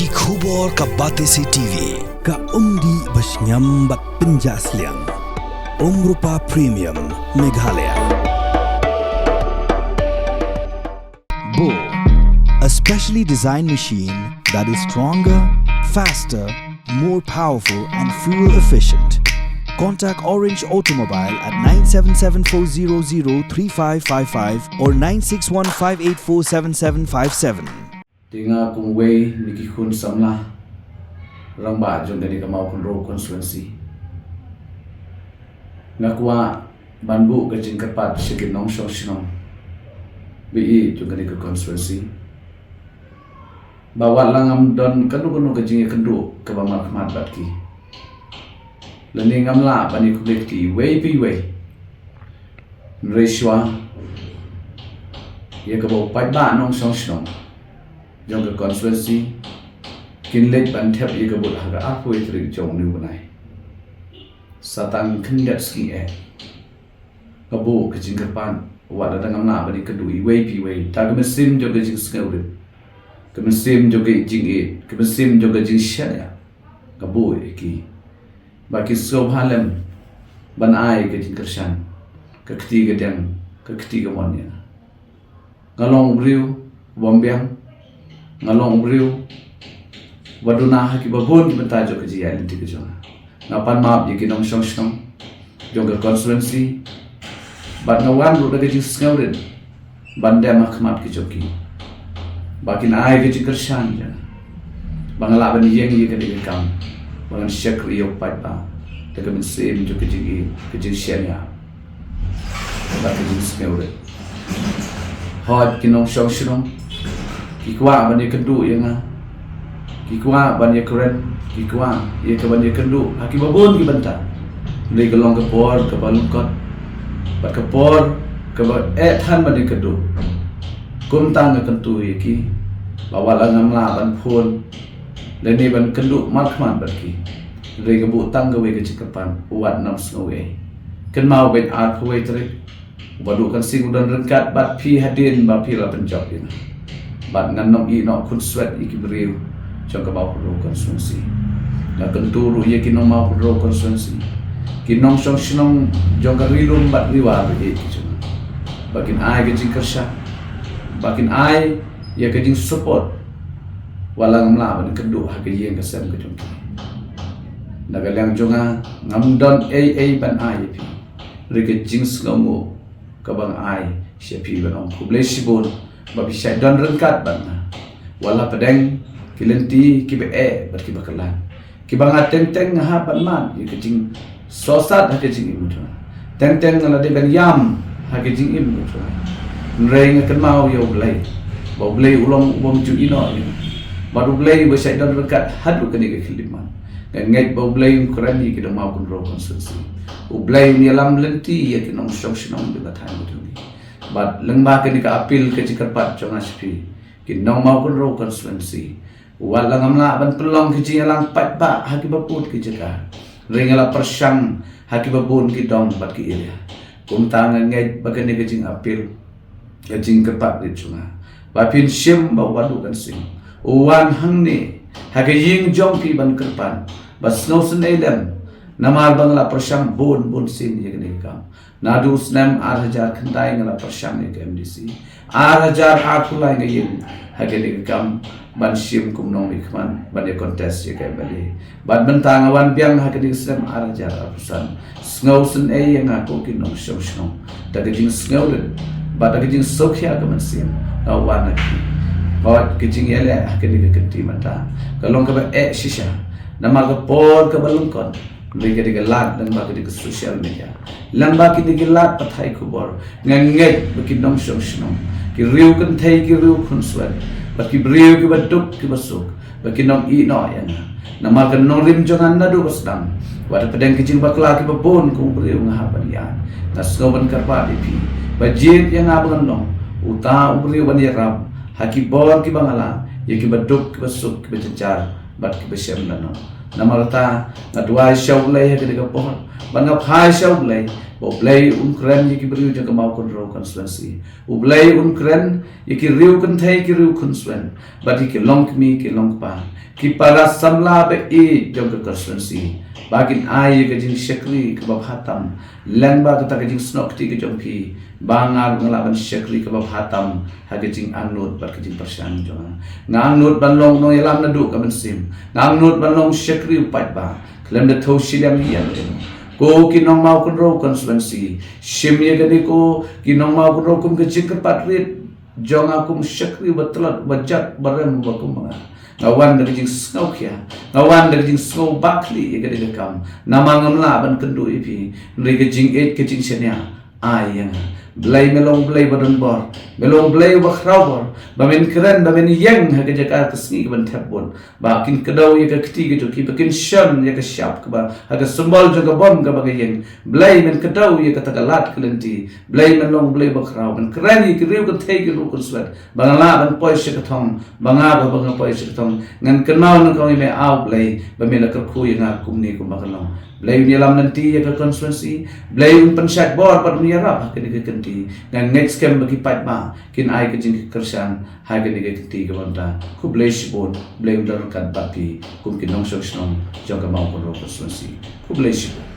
Ki khubor ka Batese TV. Ka umdi basnyam bat penjaslian. Rupa Premium Meghalaya. Bo, a specially designed machine that is stronger, faster, more powerful and fuel efficient. Contact Orange Automobile at 977-400-3555 or 961-584-7757. Tinga kung way Niki Kun Samla Ramba Jong Dani Kamau Kun Ro Constituency Ngakwa Banbu Kajing Kapat Shigin Nong Shong Shinong BE Jong Dani Constituency Bawa langam don kanu kajing kendu Kabama Khmat Batki Lening amla Bani Kubekti Way Pi Way Nreshwa Ye Kabau Paiba Nong Shong Shinong Jong ke constituency kinlek bantep ye kabut haga aku itri jong ni bunai satang kendat ski kabu kejing kepan wala dangam na bani kedui way pi way ta kemesim jong kejing skaude kemesim jong kejing kemesim jong kejing shaya kabu iki baki sob halem ban ai kejing kershan kekti gedang kekti kemonnya ngalong briu bombyang ngalong briu waduna haki babon ki bentajo ke jia linti ke jona ngapan map ye kinong shong shong jong constituency bat ngawan ru daga jing skaurin bande mahkamat ki joki bakin ai ke jikershan jana bangala ban yeng ye ke de kam bangan shek riyo pat ba daga min sem jo ke jing shenya ba ke jing skaurin hot kinong shong shong Kikwa bani kendu yang Kikwa bani keren Kikwa ia ke bani kendu haki babon ki banta Dari gelong kepor ke balungkot Bat kepor ke than bani kendu Kum tang ke kentu iki Bawa langam la ban pun Leni ban kendu markman barki Dari kebu tang ke we ke cikapan Uat nam sengawe Ken mau ben art ke we terik Wadu kan sing udan rengkat bat pi hadin ba pi la penjok ini Bat nganong i no kun sweat iki beriu jong ka mau ro konsumensi na kenturu ye kinong mau ro konsumensi kinong song sinong jong ka rilum bat riwa be iki bakin ai ke jing kersha bakin ai ye ke jing support walang mla ban kendu ha ke ye ngasam ke jong na galang jonga ngamdon ai ban ai pi re ke jing slomo ka bang ai shepi ban on kubleshibon babi syai don rengkat bana wala pedeng kilenti kibe bat kiba kelan kiba ngateng teng ha ban man ye kejing sosat ha kejing ibu teng teng ngala de ben yam ha kejing ibu nreng ken mau yo blai bo blai ulong bom ju ino baru blai bo syai don rengkat hadu kene ke khiliman ngai bo blai kurani ke mau kun ro konstitusi u blai ni lam lenti ye kinong shong shinong de bathan betul Bat lengba ke nika apil ke cikarpat jong aspi kinong mau kun ro constituency wala ngamla ban pelong ke jialang pat ba haki baput ke jeka ringala persang haki babun ki dong bat ki area kum tangan ngai bagane ke jing apil ke jing kerpat di junga bapin sim ba wadu kan sing uwan hangni haki ying jong ki ban kerpan bas no senelem namal bangla persang bon sin ye ne kam Nadu snam 8,000 khandai ngala persang ke MDC 8,000 akulai ngai yin hagene kam ban sim kumnong ikman ban ye contest ye ke bali ban bentang awan biang hagene snam 8,000 apusan sngow sen yang aku kinong shong daga jing sngow ba daga jing sokhya ke mansim awan aki hot kijing yele hagene ke kenti mata kalong ke shisha nama ke por ke balungkon mereka digelat dan bagi di sosial media. Lamba kini digelat pathai kubor nganget bagi nong shong shong. Ki riu kan thai ki riu kun sweat. Bagi beriu ki baduk ki basuk. Bagi nong i no yang. Nama kan nong rim jangan nadu basdam. Wada pedang kecil bakla ki babon kung beriu ngahapan ya. Naskoban karpa dipi. Bajit yang abang nong. Uta beriu ban yarab. Haki bor ki bangala. Ya ki baduk ki basuk ki bacacar. Bat ki basyam nano. namalata ngadwai syau lay ke dega pohon bangap hai syau lay Oblay kren yiki beriu jaga mau kontrol konstituensi. Oblay kren yiki riu kentai ki riu konstituen. Badi ki long kmi ki long pa. Ki para samla be e jaga konstituensi. Bagin ai ke jing syakri ke bab hatam. Lengba kata ke jing snokti ke jompi. Bangar ngelaban syakri ke bab hatam. Hage jing anut bar ke jing persyang jonga. Nganut banlong no yalam nadu ka bensim. Nganut banlong syakri upat ba. Klem de tau silam hian ko kinong mau kontrol konstituensi shimye gani ko kinong mau kontrol kum ke jing patrit jong akum syakri batlat bajat barem bakum mga ngawan dari jing sngau kya ngawan dari jing sngau bakli ye gade kam namang ngamla ban kendu ipi nri ke jing et ke jing senya ayang belai melong belai badan bor melong belai bakrau bor bamen keren bamen yang ha ke Jakarta sengi ke ban tepon bakin kedau ye ke ketiga tu ki bakin shan ye ke syap ke ba ha ke sembal jaga bom ke bagai yang belai men kedau ye ke tagalat kelenti belai melong belai bakrau men keren ye ke riu ke thai ke ru kun swat bangala ban poi se ke thong banga ba banga poi se ke thong ngan kenau nang kong me au belai bamen la kerku ye nga kum ni kum bakalong belai ni lam nanti ye ke konstituensi belai pensat bor par ni arab ke ni ke kenti ngan next kem bagi pat ma kin ai ke jing kersan hai ke ni ke kenti ke banta ku belai sibon belai udar kan papi kum kin nong sok snong jong ke mau ko konstituensi ku belai sibon